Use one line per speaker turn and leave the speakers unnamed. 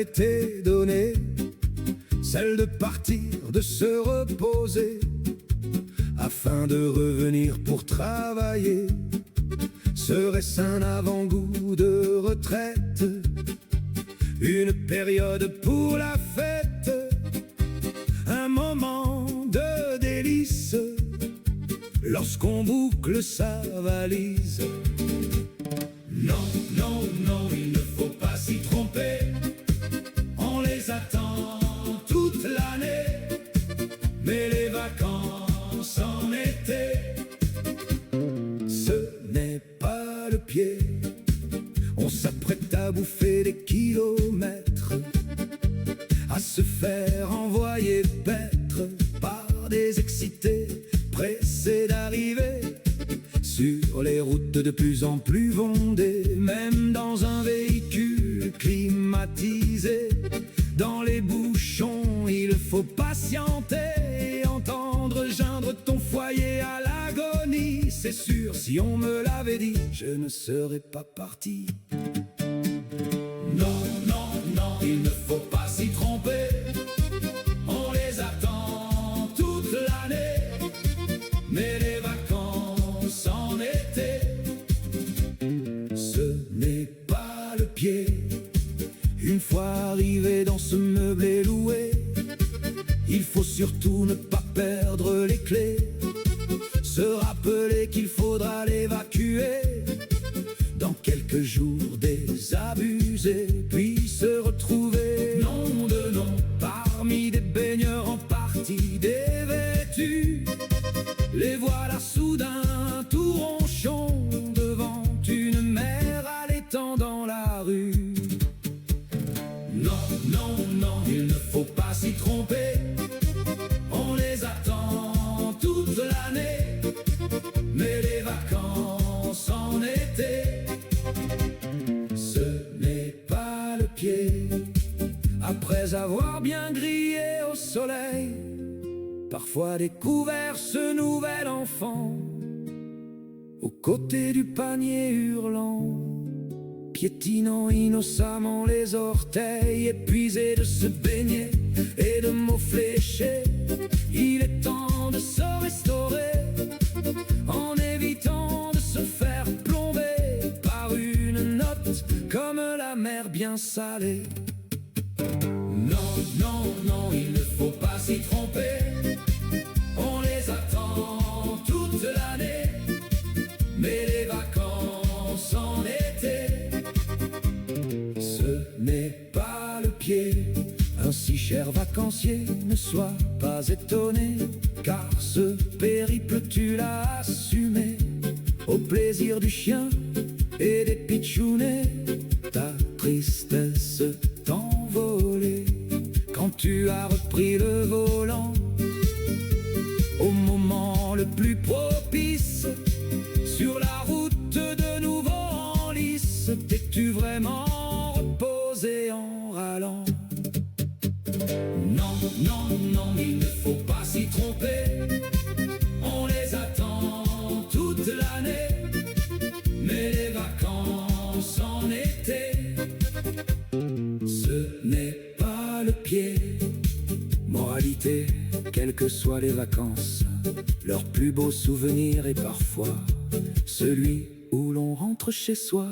été donnée, celle de partir, de se reposer, afin de revenir pour travailler. Serait-ce un avant-goût de retraite, une période pour la fête, un moment de délice, lorsqu'on boucle sa valise? Non, non, non, il ne faut pas s'y tromper, on les attend toute l'année, mais les vacances en été, ce n'est pas le pied. On s'apprête à bouffer des kilomètres, à se faire envoyer paître par des excités pressés d'arriver sur les routes de plus en plus bondées. Même dans un véhicule climatisé, dans les bouchons il faut patienter et entendre geindre ton foyer à l'agonie. C'est sûr, si on me l'avait dit, je ne serais pas parti. Non, non, non, il ne faut pas s'y tromper, on les attend toute l'année, mais les vacances en été, ce n'est pas le pied. Une fois arrivé dans ce meublé loué, il faut surtout ne pas perdre les clés, se rappeler qu'il faudra l'évacuer dans quelques jours désabusés, puis se retrouver, nom de nom, parmi des baigneurs en partie dévêtus. Les voilà soudain tout ronchons devant une mer allaitant dans la rue. Non, non, non, il ne faut pas s'y tromper, on les attend toute l'année, mais les vacances en été, ce n'est pas le pied. Après avoir bien grillé au soleil, parfois découvert ce nouvel enfant, aux côtés du panier hurlant, piétinant innocemment les orteils, épuisé de se baigner et de mots fléchés. Il est temps de se restaurer, en évitant de se faire plomber par une note comme la mer bien salée. Non, non, non, il ne faut pas s'y tromper, on les attend toute l'année, mais les vacances en été, ce n'est pas le pied. Ainsi, cher vacancier, ne sois pas étonné, car ce périple tu l'as assumé, au plaisir du chien et des pitchounets. Ta tristesse t'envolait quand tu as repris le volant, au moment le plus propice, sur la route de nouveau en lice. T'es-tu vraiment reposé en râlant? Non, non, non, il ne faut pas s'y tromper, on les attend toute l'année, mais les vacances en été, ce n'est pas le pied. Moralité, quelles que soient les vacances, leur plus beau souvenir est parfois celui où l'on rentre chez soi.